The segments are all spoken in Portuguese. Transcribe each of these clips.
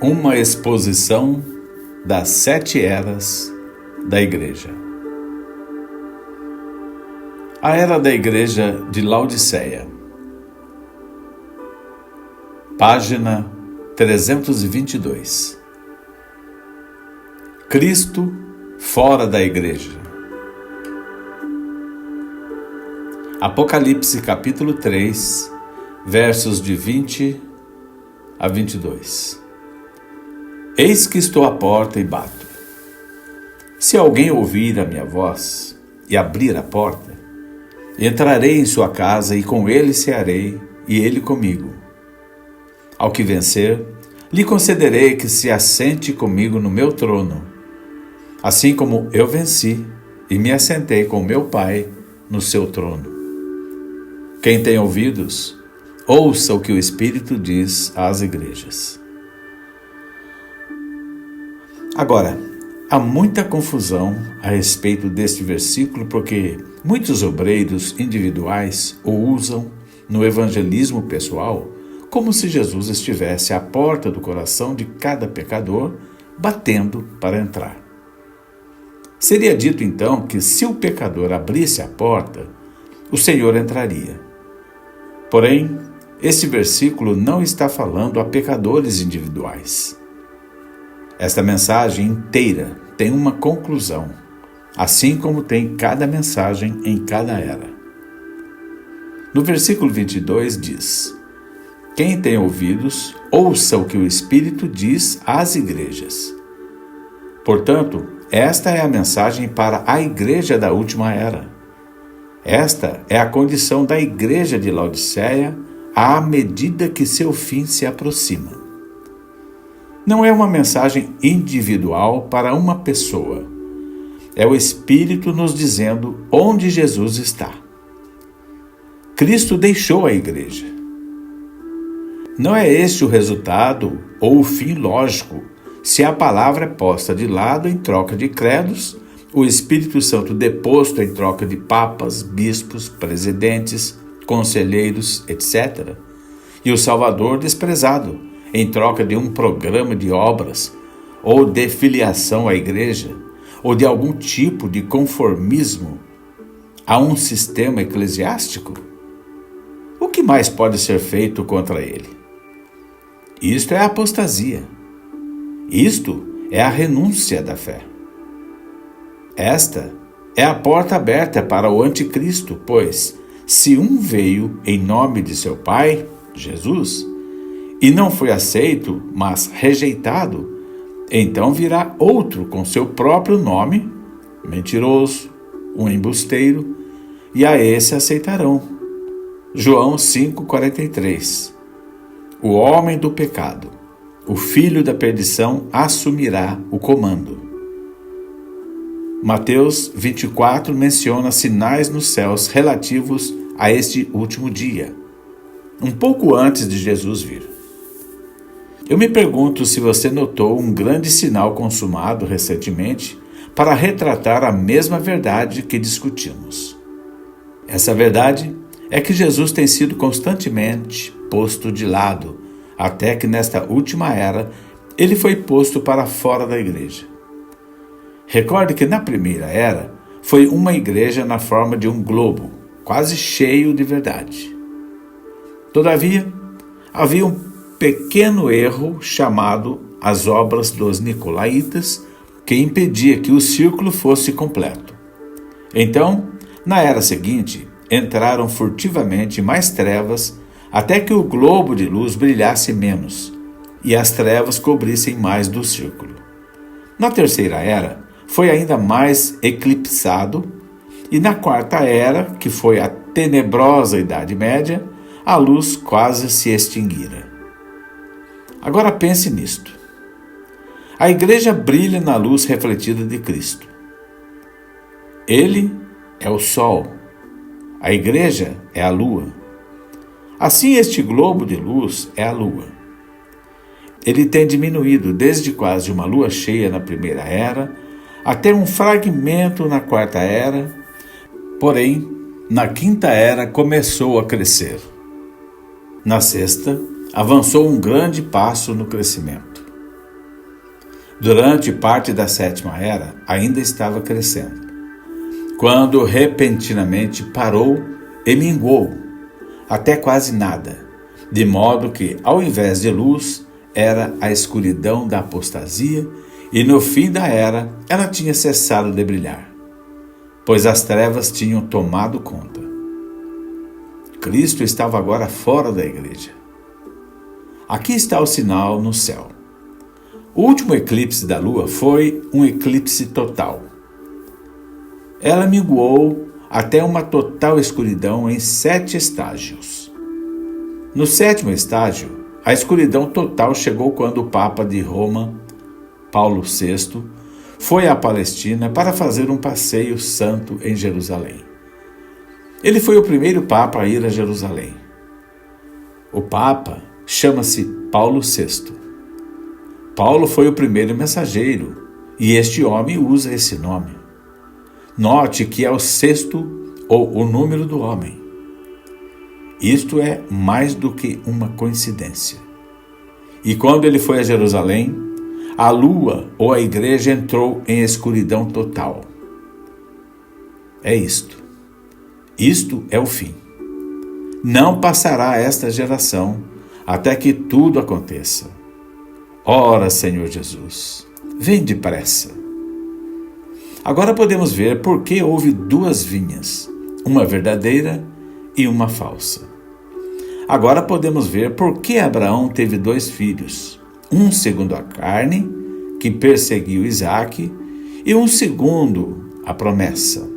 Uma exposição das 7 eras da Igreja. A era da Igreja de Laodiceia. Página 322. Cristo fora da Igreja. Apocalipse capítulo 3, versos de 20 a 22. Eis que estou à porta e bato. Se alguém ouvir a minha voz e abrir a porta, entrarei em sua casa e com ele cearei e ele comigo. Ao que vencer, lhe concederei que se assente comigo no meu trono, assim como eu venci e me assentei com meu Pai no seu trono. Quem tem ouvidos, ouça o que o Espírito diz às igrejas. Agora, há muita confusão a respeito deste versículo porque muitos obreiros individuais o usam no evangelismo pessoal como se Jesus estivesse à porta do coração de cada pecador, batendo para entrar. Seria dito então que se o pecador abrisse a porta, o Senhor entraria. Porém, este versículo não está falando a pecadores individuais. Esta mensagem inteira tem uma conclusão, assim como tem cada mensagem em cada era. No versículo 22 diz: Quem tem ouvidos, ouça o que o Espírito diz às igrejas. Portanto, esta é a mensagem para a igreja da última era. Esta é a condição da igreja de Laodiceia à medida que seu fim se aproxima. Não é uma mensagem individual para uma pessoa. É o Espírito nos dizendo onde Jesus está. Cristo deixou a igreja. Não é este o resultado ou o fim lógico se a palavra é posta de lado em troca de credos, o Espírito Santo deposto em troca de papas, bispos, presidentes, conselheiros, etc., e o Salvador desprezado em troca de um programa de obras, ou de filiação à igreja, ou de algum tipo de conformismo a um sistema eclesiástico? O que mais pode ser feito contra ele? Isto é a apostasia. Isto é a renúncia da fé. Esta é a porta aberta para o anticristo, pois, se um veio em nome de seu Pai, Jesus, e não foi aceito, mas rejeitado, então virá outro com seu próprio nome, mentiroso, um embusteiro, e a esse aceitarão. João 5,43. O homem do pecado, o filho da perdição, assumirá o comando. Mateus 24 menciona sinais nos céus relativos a este último dia, um pouco antes de Jesus vir. Eu me pergunto se você notou um grande sinal consumado recentemente para retratar a mesma verdade que discutimos. Essa verdade é que Jesus tem sido constantemente posto de lado, até que nesta última era ele foi posto para fora da igreja. Recorde que na primeira era foi uma igreja na forma de um globo, quase cheio de verdade. Todavia, havia um pequeno erro chamado as obras dos Nicolaitas, que impedia que o círculo fosse completo. Então, na era seguinte, entraram furtivamente mais trevas até que o globo de luz brilhasse menos e as trevas cobrissem mais do círculo. Na terceira era, foi ainda mais eclipsado, e na quarta era, que foi a tenebrosa Idade Média, a luz quase se extinguira. Agora pense nisto. A igreja brilha na luz refletida de Cristo. Ele é o sol. A igreja é a lua. Assim, este globo de luz é a lua. Ele tem diminuído desde quase uma lua cheia na primeira era até um fragmento na quarta era, porém, na quinta era começou a crescer. Na sexta, avançou um grande passo no crescimento. durante parte da sétima era, ainda estava crescendo, quando repentinamente parou e minguou, até quase nada, de modo que, ao invés de luz, era a escuridão da apostasia, e no fim da era, ela tinha cessado de brilhar, pois as trevas tinham tomado conta. Cristo estava agora fora da igreja. Aqui está o sinal no céu. O último eclipse da lua foi um eclipse total. Ela minguou até uma total escuridão em 7 estágios. No 7º estágio, a escuridão total chegou quando o Papa de Roma, Paulo VI, foi à Palestina para fazer um passeio santo em Jerusalém. Ele foi o primeiro Papa a ir a Jerusalém. O Papa chama-se Paulo VI. Paulo foi o primeiro mensageiro, e este homem usa esse nome. Note que é o 6º ou o número do homem. Isto é mais do que uma coincidência. E quando ele foi a Jerusalém, a lua ou a igreja entrou em escuridão total. É isto. Isto é o fim. Não passará esta geração até que tudo aconteça. Ora, Senhor Jesus, vem depressa. Agora podemos ver por que houve 2 vinhas, uma verdadeira e uma falsa. Agora podemos ver por que Abraão teve 2 filhos, um segundo a carne, que perseguiu Isaque, e um segundo a promessa.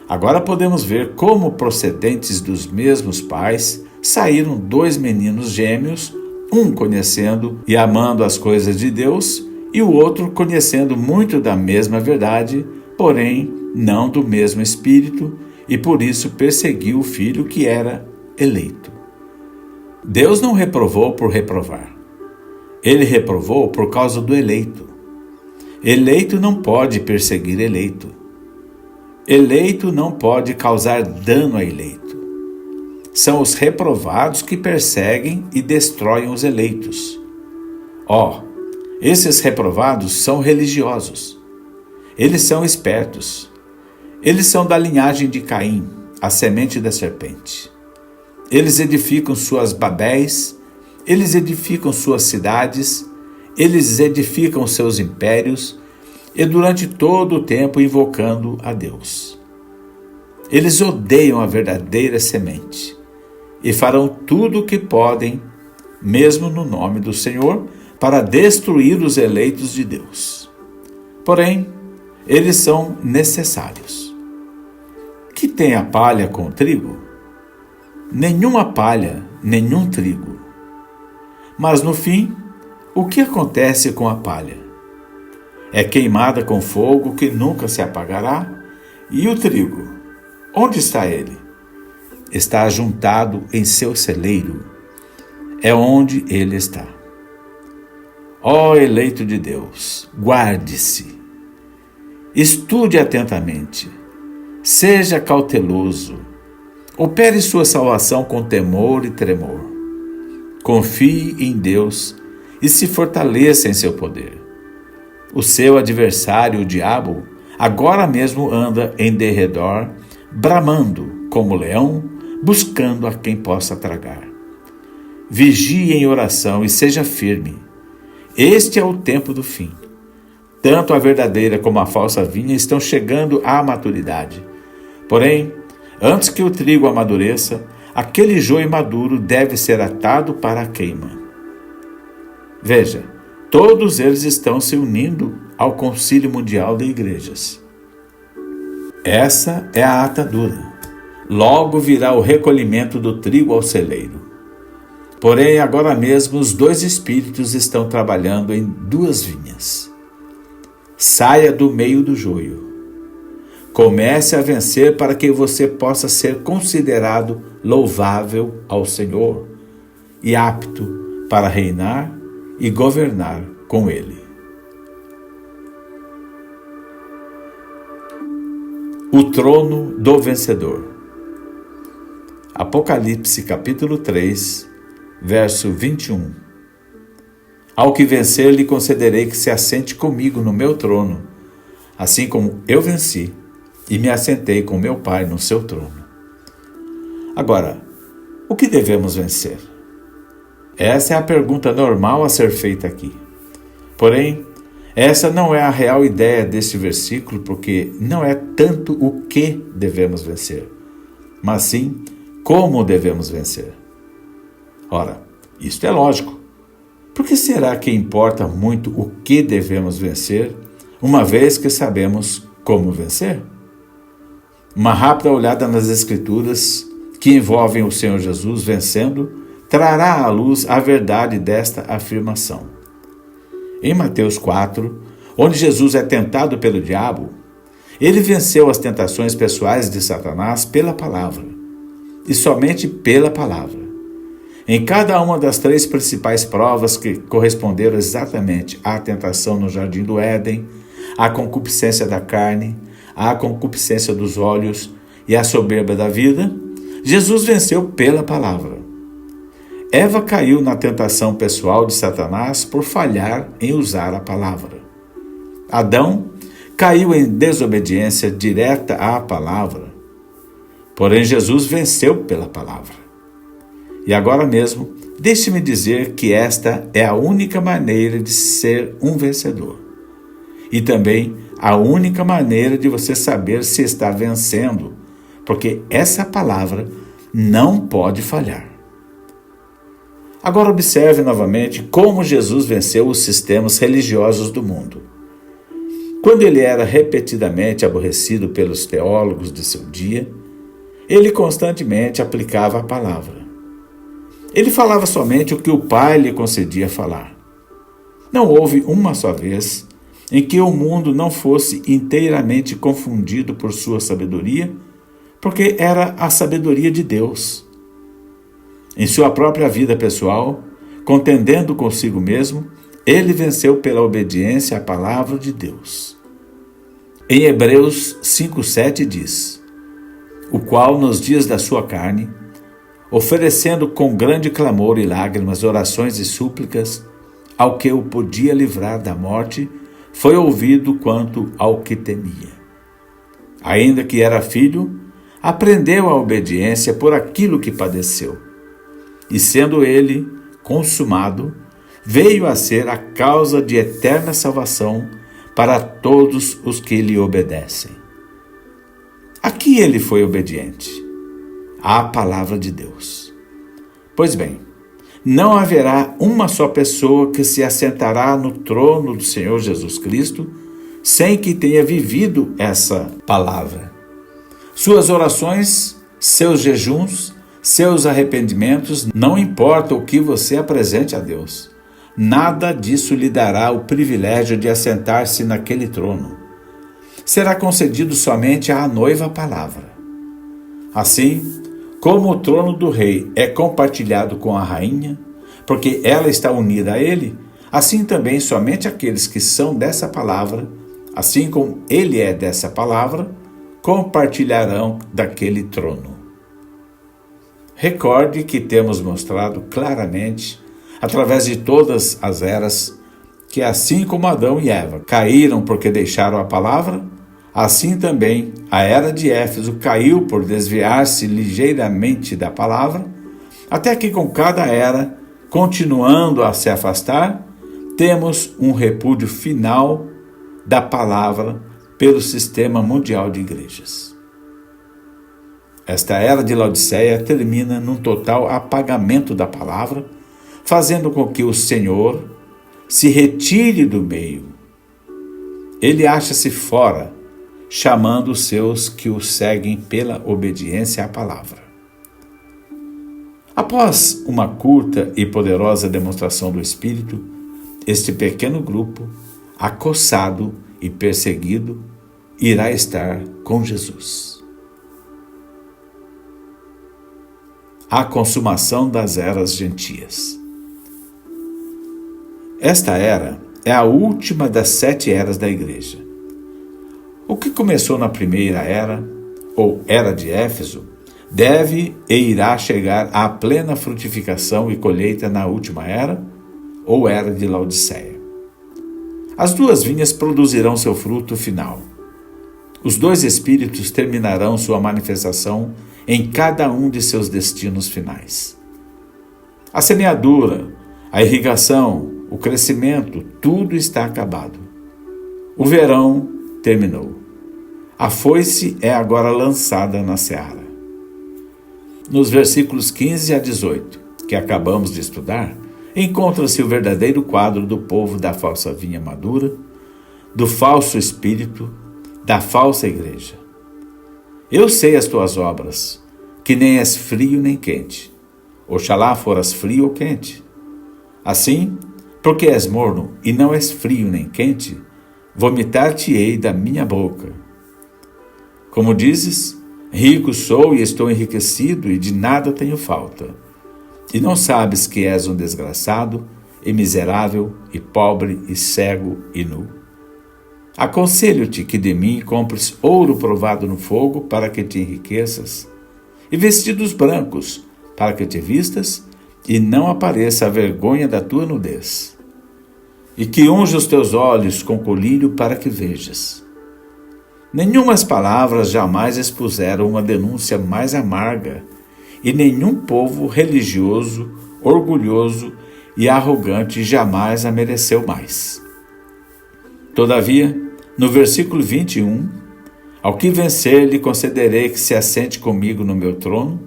Agora podemos ver como, procedentes dos mesmos pais, saíram 2 meninos gêmeos, um conhecendo e amando as coisas de Deus, e o outro conhecendo muito da mesma verdade, porém não do mesmo Espírito, e por isso perseguiu o filho que era eleito. Deus não reprovou por reprovar. Ele reprovou por causa do eleito. Eleito não pode perseguir eleito. Eleito não pode causar dano a eleito. São os reprovados que perseguem e destroem os eleitos. Esses reprovados são religiosos. Eles são espertos. Eles são da linhagem de Caim, a semente da serpente. Eles edificam suas Babéis, eles edificam suas cidades, eles edificam seus impérios, e durante todo o tempo invocando a Deus. Eles odeiam a verdadeira semente, e farão tudo o que podem, mesmo no nome do Senhor, para destruir os eleitos de Deus. Porém, eles são necessários. Que tem a palha com o trigo? Nenhuma palha, nenhum trigo. Mas no fim, o que acontece com a palha? É queimada com fogo que nunca se apagará, e o trigo, onde está ele? Está ajuntado em seu celeiro, é onde ele está. Ó eleito de Deus, guarde-se, estude atentamente, seja cauteloso, opere sua salvação com temor e tremor. Confie em Deus e se fortaleça em seu poder. O seu adversário, o diabo, agora mesmo anda em derredor, bramando como leão, buscando a quem possa tragar. Vigie em oração e seja firme. Este é o tempo do fim. Tanto a verdadeira como a falsa vinha estão chegando à maturidade. Porém, antes que o trigo amadureça, aquele joio maduro deve ser atado para a queima. Veja, todos eles estão se unindo ao Concílio Mundial de Igrejas. Essa é a atadura. Logo virá o recolhimento do trigo ao celeiro. Porém, agora mesmo os 2 espíritos estão trabalhando em 2 vinhas. Saia do meio do joio. Comece a vencer para que você possa ser considerado louvável ao Senhor e apto para reinar e governar com Ele. O trono do vencedor. Apocalipse capítulo 3, verso 21. Ao que vencer, lhe concederei que se assente comigo no meu trono, assim como eu venci e me assentei com meu Pai no seu trono. Agora, o que devemos vencer? Essa é a pergunta normal a ser feita aqui. Porém, essa não é a real ideia deste versículo, porque não é tanto o que devemos vencer, mas sim como devemos vencer. Ora, isto é lógico. Por que será que importa muito o que devemos vencer, uma vez que sabemos como vencer? Uma rápida olhada nas Escrituras que envolvem o Senhor Jesus vencendo trará à luz a verdade desta afirmação. Em Mateus 4, onde Jesus é tentado pelo diabo, ele venceu as tentações pessoais de Satanás pela palavra, e somente pela palavra. Em cada uma das 3 principais provas que corresponderam exatamente à tentação no jardim do Éden, à concupiscência da carne, à concupiscência dos olhos e à soberba da vida, Jesus venceu pela palavra. Eva caiu na tentação pessoal de Satanás por falhar em usar a palavra. Adão caiu em desobediência direta à palavra. Porém, Jesus venceu pela palavra. E agora mesmo, deixe-me dizer que esta é a única maneira de ser um vencedor. E também a única maneira de você saber se está vencendo, porque essa palavra não pode falhar. Agora observe novamente como Jesus venceu os sistemas religiosos do mundo. Quando ele era repetidamente aborrecido pelos teólogos de seu dia, ele constantemente aplicava a palavra. Ele falava somente o que o Pai lhe concedia falar. Não houve uma só vez em que o mundo não fosse inteiramente confundido por sua sabedoria, porque era a sabedoria de Deus. Em sua própria vida pessoal, contendendo consigo mesmo, ele venceu pela obediência à palavra de Deus. Em Hebreus 5,7 diz: o qual nos dias da sua carne, oferecendo com grande clamor e lágrimas orações e súplicas ao que o podia livrar da morte, foi ouvido quanto ao que temia. Ainda que era filho, aprendeu a obediência por aquilo que padeceu. E sendo ele consumado, veio a ser a causa de eterna salvação para todos os que lhe obedecem. Aqui ele foi obediente à palavra de Deus. Pois bem, não haverá uma só pessoa que se assentará no trono do Senhor Jesus Cristo sem que tenha vivido essa palavra. Suas orações, seus jejuns, seus arrependimentos, não importa o que você apresente a Deus, nada disso lhe dará o privilégio de assentar-se naquele trono. Será concedido somente à noiva a palavra. Assim, como o trono do rei é compartilhado com a rainha, porque ela está unida a ele, assim também somente aqueles que são dessa palavra, assim como ele é dessa palavra, compartilharão daquele trono. Recorde que temos mostrado claramente, através de todas as eras, que assim como Adão e Eva caíram porque deixaram a palavra, assim também a era de Éfeso caiu por desviar-se ligeiramente da palavra, até que com cada era, continuando a se afastar, temos um repúdio final da palavra pelo sistema mundial de igrejas. Esta era de Laodiceia termina num total apagamento da palavra, fazendo com que o Senhor se retire do meio. Ele acha-se fora, chamando os seus que o seguem pela obediência à palavra. Após uma curta e poderosa demonstração do Espírito, este pequeno grupo, acossado e perseguido, irá estar com Jesus. A consumação das eras gentias. Esta era é a última das 7 eras da igreja. O que começou na primeira era, ou era de Éfeso, deve e irá chegar à plena frutificação e colheita na última era, ou era de Laodiceia. As duas vinhas produzirão seu fruto final. Os dois espíritos terminarão sua manifestação em cada um de seus destinos finais. A semeadura, a irrigação, o crescimento, tudo está acabado. O verão terminou. A foice é agora lançada na seara. Nos versículos 15 a 18, que acabamos de estudar, encontra-se o verdadeiro quadro do povo da falsa vinha madura, do falso espírito, da falsa igreja. Eu sei as tuas obras, que nem és frio nem quente. Oxalá foras frio ou quente. Assim, porque és morno e não és frio nem quente, vomitar-te-ei da minha boca. Como dizes, rico sou e estou enriquecido e de nada tenho falta. E não sabes que és um desgraçado, e miserável, e pobre, e cego, e nu. Aconselho-te que de mim compres ouro provado no fogo para que te enriqueças, e vestidos brancos para que te vistas, e não apareça a vergonha da tua nudez. E que unja os teus olhos com colírio para que vejas. Nenhumas palavras jamais expuseram uma denúncia mais amarga, e nenhum povo religioso, orgulhoso e arrogante jamais a mereceu mais. Todavia, no versículo 21, ao que vencer lhe concederei que se assente comigo no meu trono,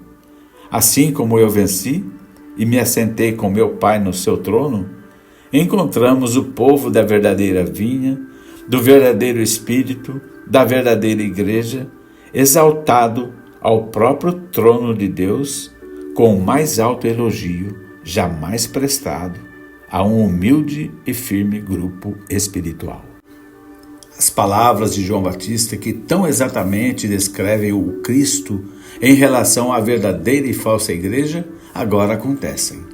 assim como eu venci e me assentei com meu Pai no seu trono, encontramos o povo da verdadeira vinha, do verdadeiro Espírito, da verdadeira igreja, exaltado ao próprio trono de Deus, com o mais alto elogio jamais prestado a um humilde e firme grupo espiritual. As palavras de João Batista, que tão exatamente descrevem o Cristo em relação à verdadeira e falsa igreja, agora acontecem.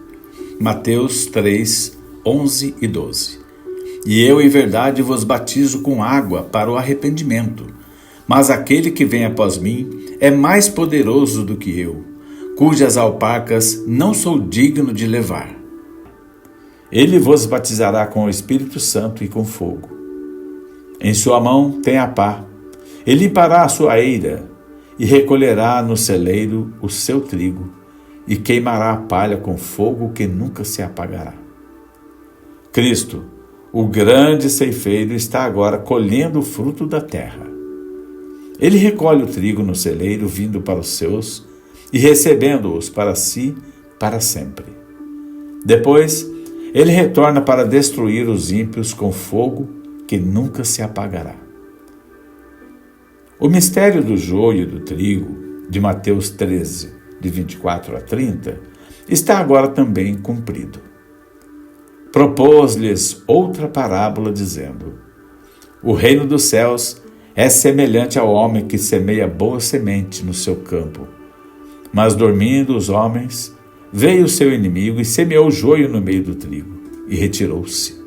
Mateus 3, 11 e 12. E eu, em verdade, vos batizo com água para o arrependimento, mas aquele que vem após mim é mais poderoso do que eu, cujas alpacas não sou digno de levar. Ele vos batizará com o Espírito Santo e com fogo. Em sua mão tem a pá, e limpará a sua eira, e recolherá no celeiro o seu trigo, e queimará a palha com fogo que nunca se apagará. Cristo, o grande ceifeiro, está agora colhendo o fruto da terra. Ele recolhe o trigo no celeiro, vindo para os seus, e recebendo-os para si para sempre. Depois, ele retorna para destruir os ímpios com fogo que nunca se apagará. O mistério do joio e do trigo, de Mateus 13, de 24 a 30, está agora também cumprido. Propôs-lhes outra parábola, dizendo: o reino dos céus é semelhante ao homem que semeia boa semente no seu campo. Mas dormindo os homens, veio o seu inimigo e semeou joio no meio do trigo, e retirou-se.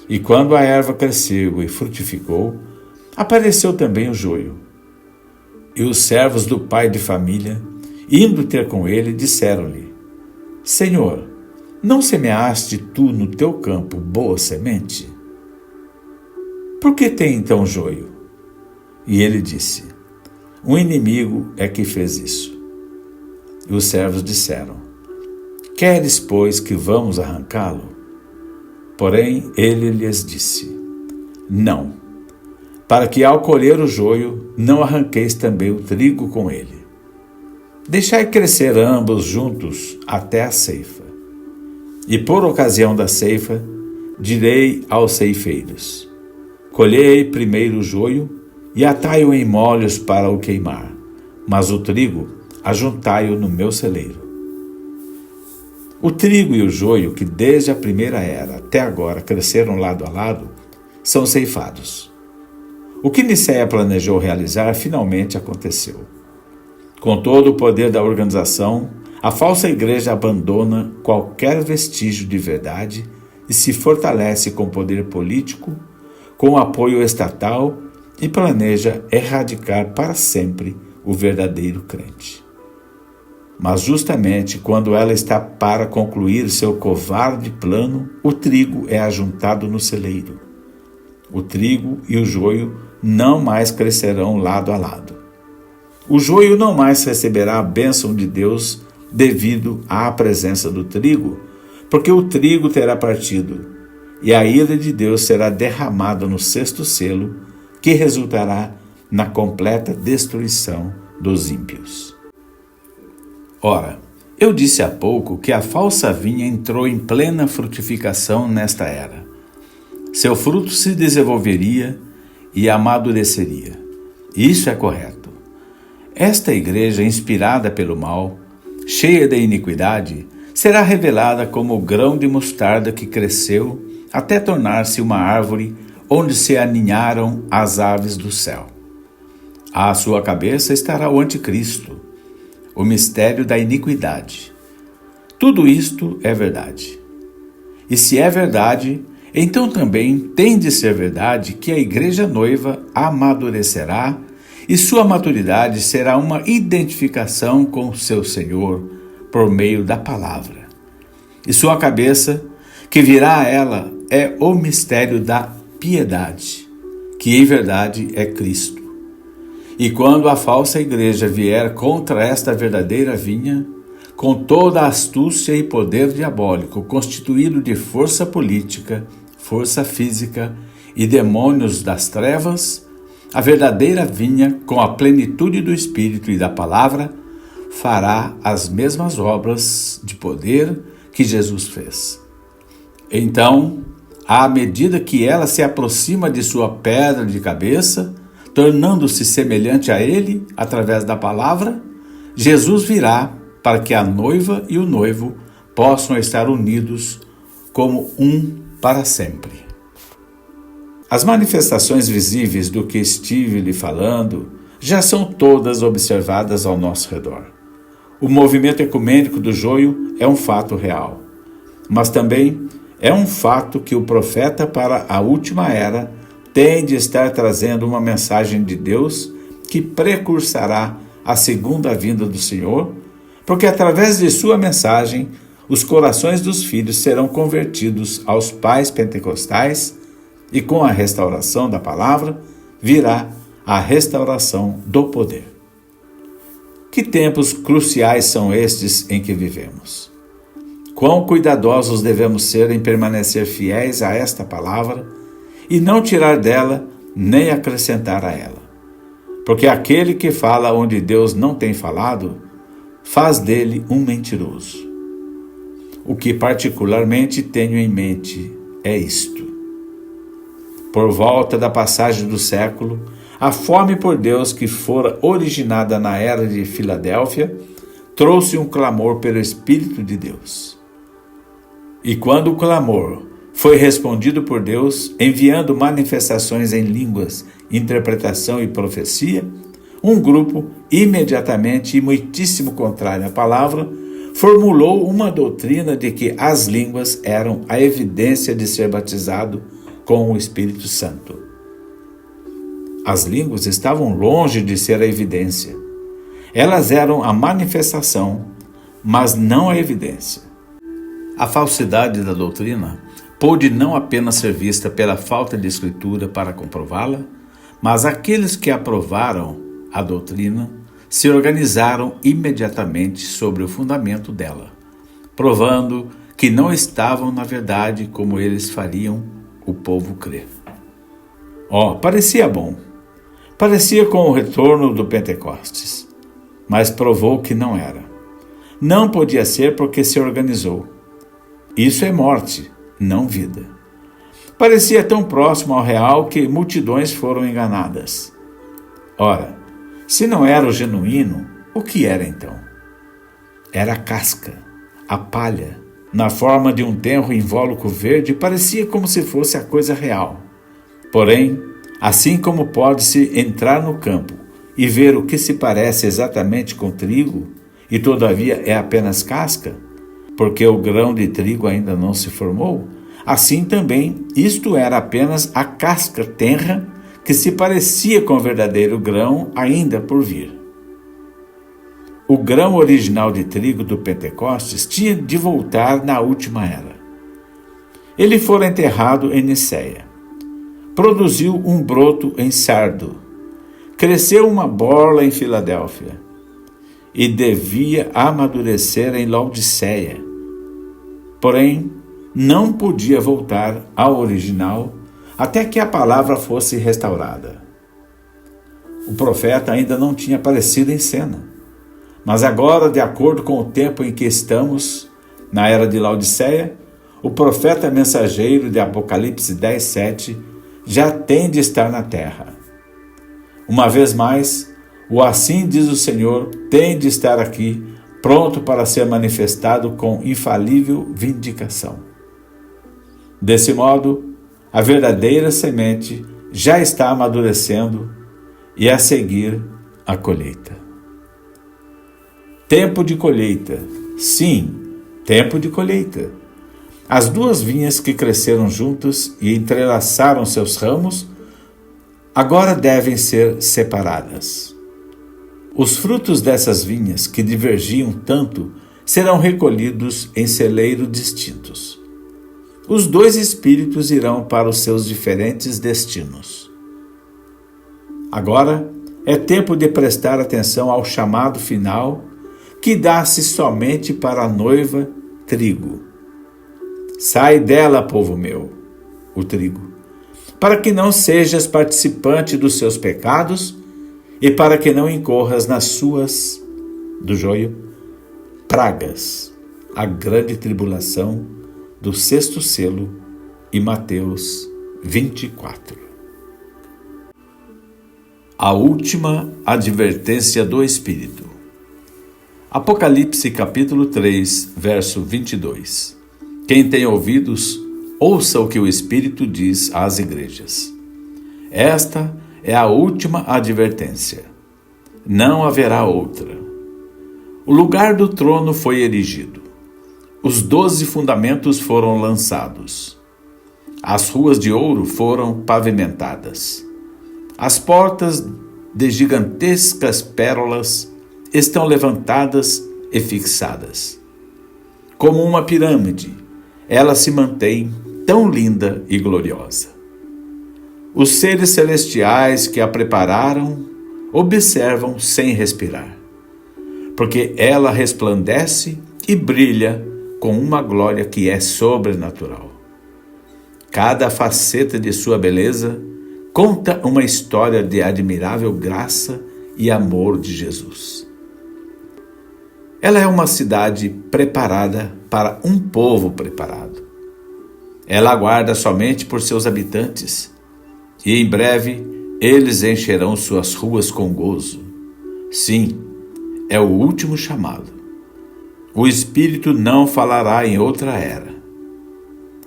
E quando a erva cresceu e frutificou, apareceu também o joio. E os servos do pai de família, indo ter com ele, disseram-lhe: Senhor, não semeaste tu no teu campo boa semente? Por que tem então joio? E ele disse: um inimigo é que fez isso. E os servos disseram: queres, pois, que vamos arrancá-lo? Porém, ele lhes disse: não, para que ao colher o joio, não arranqueis também o trigo com ele. Deixai crescer ambos juntos até a ceifa. E por ocasião da ceifa, direi aos ceifeiros: colhei primeiro o joio e atai-o em molhos para o queimar, mas o trigo ajuntai-o no meu celeiro. O trigo e o joio, que desde a primeira era até agora cresceram lado a lado, são ceifados. O que Nicéia planejou realizar finalmente aconteceu. Com todo o poder da organização, a falsa igreja abandona qualquer vestígio de verdade e se fortalece com poder político, com apoio estatal e planeja erradicar para sempre o verdadeiro crente. Mas justamente quando ela está para concluir seu covarde plano, o trigo é ajuntado no celeiro. O trigo e o joio não mais crescerão lado a lado. O joio não mais receberá a bênção de Deus devido à presença do trigo, porque o trigo terá partido, e a ira de Deus será derramada no sexto selo, que resultará na completa destruição dos ímpios. Ora, eu disse há pouco que a falsa vinha entrou em plena frutificação nesta era. Seu fruto se desenvolveria e amadureceria. Isso é correto. Esta igreja, inspirada pelo mal, cheia de iniquidade, será revelada como o grão de mostarda que cresceu até tornar-se uma árvore onde se aninharam as aves do céu. À sua cabeça estará o anticristo, o mistério da iniquidade. Tudo isto é verdade. E se é verdade, então também tem de ser verdade que a igreja noiva amadurecerá e sua maturidade será uma identificação com o seu Senhor por meio da palavra. E sua cabeça, que virá a ela, é o mistério da piedade, que em verdade é Cristo. E quando a falsa igreja vier contra esta verdadeira vinha, com toda a astúcia e poder diabólico, constituído de força política, força física e demônios das trevas, a verdadeira vinha, com a plenitude do Espírito e da palavra, fará as mesmas obras de poder que Jesus fez. Então, à medida que ela se aproxima de sua pedra de cabeça, tornando-se semelhante a ele através da palavra, Jesus virá para que a noiva e o noivo possam estar unidos como um para sempre. As manifestações visíveis do que estive lhe falando já são todas observadas ao nosso redor. O movimento ecumênico do joio é um fato real, mas também é um fato que o profeta para a última era tem de estar trazendo uma mensagem de Deus que precursará a segunda vinda do Senhor, porque através de sua mensagem, os corações dos filhos serão convertidos aos pais pentecostais e com a restauração da palavra virá a restauração do poder. Que tempos cruciais são estes em que vivemos? Quão cuidadosos devemos ser em permanecer fiéis a esta palavra e não tirar dela nem acrescentar a ela. Porque aquele que fala onde Deus não tem falado, faz dele um mentiroso. O que particularmente tenho em mente é isto. Por volta da passagem do século, a fome por Deus que fora originada na era de Filadélfia, trouxe um clamor pelo Espírito de Deus. E quando o clamor foi respondido por Deus, enviando manifestações em línguas, interpretação e profecia, um grupo, imediatamente e muitíssimo contrário à palavra, formulou uma doutrina de que as línguas eram a evidência de ser batizado com o Espírito Santo. As línguas estavam longe de ser a evidência. Elas eram a manifestação, mas não a evidência. A falsidade da doutrina pôde não apenas ser vista pela falta de escritura para comprová-la, mas aqueles que aprovaram a doutrina se organizaram imediatamente sobre o fundamento dela, provando que não estavam na verdade como eles fariam o povo crer. Parecia bom. Parecia com o retorno do Pentecostes, mas provou que não era. Não podia ser porque se organizou. Isso é morte, não vida. Parecia tão próximo ao real que multidões foram enganadas. Ora, se não era o genuíno, o que era então? Era a casca, a palha, na forma de um tenro invólucro verde, parecia como se fosse a coisa real. Porém, assim como pode-se entrar no campo e ver o que se parece exatamente com trigo, e todavia é apenas casca, porque o grão de trigo ainda não se formou, assim também isto era apenas a casca tenra que se parecia com o verdadeiro grão ainda por vir. o grão original de trigo do Pentecostes tinha de voltar na última era. Ele fora enterrado em Niceia. Produziu um broto em Sardo. Cresceu uma borla em Filadélfia. E devia amadurecer em Laodiceia. Porém, não podia voltar ao original até que a palavra fosse restaurada. O profeta ainda não tinha aparecido em cena. Mas agora, de acordo com o tempo em que estamos, na era de Laodiceia, o profeta mensageiro de Apocalipse 10:7 já tem de estar na terra. Uma vez mais, o assim diz o Senhor tem de estar aqui, pronto para ser manifestado com infalível vindicação. Desse modo, a verdadeira semente já está amadurecendo e a seguir a colheita. Tempo de colheita. Sim, tempo de colheita. As duas vinhas que cresceram juntas e entrelaçaram seus ramos, agora devem ser separadas. Os frutos dessas vinhas que divergiam tanto serão recolhidos em celeiros distintos. Os dois espíritos irão para os seus diferentes destinos. Agora é tempo de prestar atenção ao chamado final que dá-se somente para a noiva trigo. Sai dela, povo meu, o trigo, para que não sejas participante dos seus pecados e para que não incorras nas suas, do joio, pragas, a grande tribulação do sexto selo e Mateus 24. A última advertência do Espírito. Apocalipse capítulo 3, verso 22. Quem tem ouvidos, ouça o que o Espírito diz às igrejas. Esta é a última advertência. Não haverá outra. O lugar do trono foi erigido. Os 12 fundamentos foram lançados. As ruas de ouro foram pavimentadas. As portas de gigantescas pérolas estão levantadas e fixadas. Como uma pirâmide, ela se mantém tão linda e gloriosa. Os seres celestiais que a prepararam observam sem respirar, porque ela resplandece e brilha com uma glória que é sobrenatural. Cada faceta de sua beleza conta uma história de admirável graça e amor de Jesus. Ela é uma cidade preparada para um povo preparado. Ela aguarda somente por seus habitantes, e em breve eles encherão suas ruas com gozo. Sim, é o último chamado. O Espírito não falará em outra era.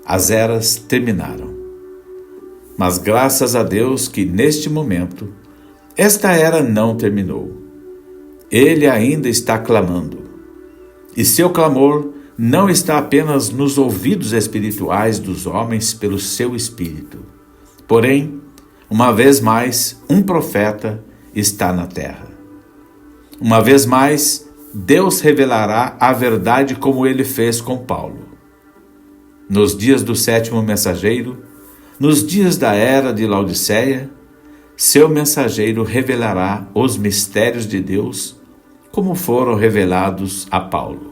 As eras terminaram. Mas graças a Deus que neste momento, esta era não terminou. Ele ainda está clamando. E seu clamor não está apenas nos ouvidos espirituais dos homens pelo seu Espírito. Porém, uma vez mais, um profeta está na terra. Uma vez mais, Deus revelará a verdade como ele fez com Paulo. Nos dias do sétimo mensageiro, nos dias da era de Laodiceia, seu mensageiro revelará os mistérios de Deus como foram revelados a Paulo.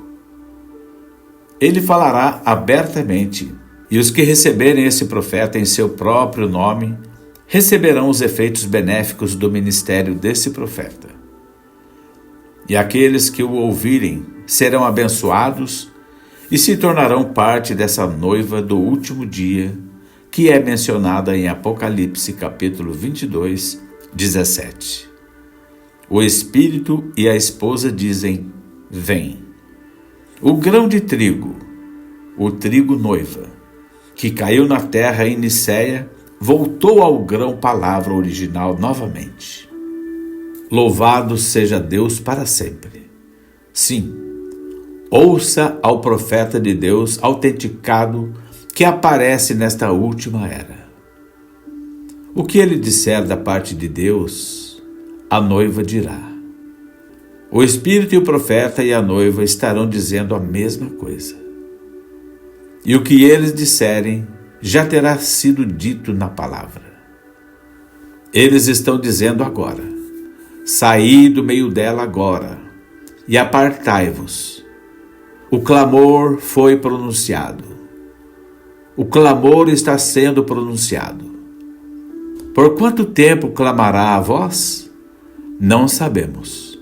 Ele falará abertamente, e os que receberem esse profeta em seu próprio nome receberão os efeitos benéficos do ministério desse profeta. E aqueles que o ouvirem serão abençoados e se tornarão parte dessa noiva do último dia, que é mencionada em Apocalipse capítulo 22, 17. O Espírito e a esposa dizem, vem. O grão de trigo, o trigo noiva, que caiu na terra em Niceia, voltou ao grão palavra original novamente. Louvado seja Deus para sempre. Sim, ouça ao profeta de Deus autenticado que aparece nesta última era. O que ele disser da parte de Deus, a noiva dirá. O Espírito e o profeta e a noiva estarão dizendo a mesma coisa. E o que eles disserem já terá sido dito na palavra. Eles estão dizendo agora: saí do meio dela agora e apartai-vos. O clamor foi pronunciado. O clamor está sendo pronunciado. Por quanto tempo clamará a voz? Não sabemos.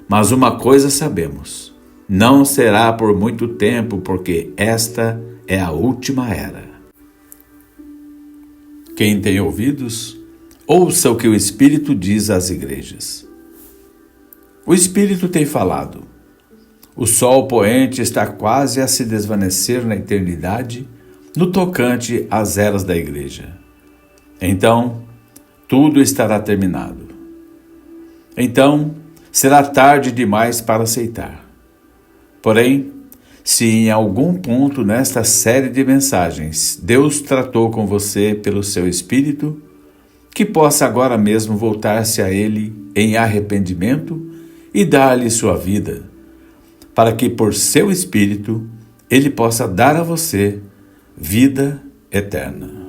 Mas uma coisa sabemos: não será por muito tempo, porque esta é a última era. Quem tem ouvidos, ouça o que o Espírito diz às igrejas. O Espírito tem falado. O sol poente está quase a se desvanecer na eternidade, no tocante às eras da igreja. Então, tudo estará terminado. Então, será tarde demais para aceitar. Porém, se em algum ponto nesta série de mensagens Deus tratou com você pelo seu Espírito, que possa agora mesmo voltar-se a Ele em arrependimento e dar-lhe sua vida, para que por seu Espírito Ele possa dar a você vida eterna.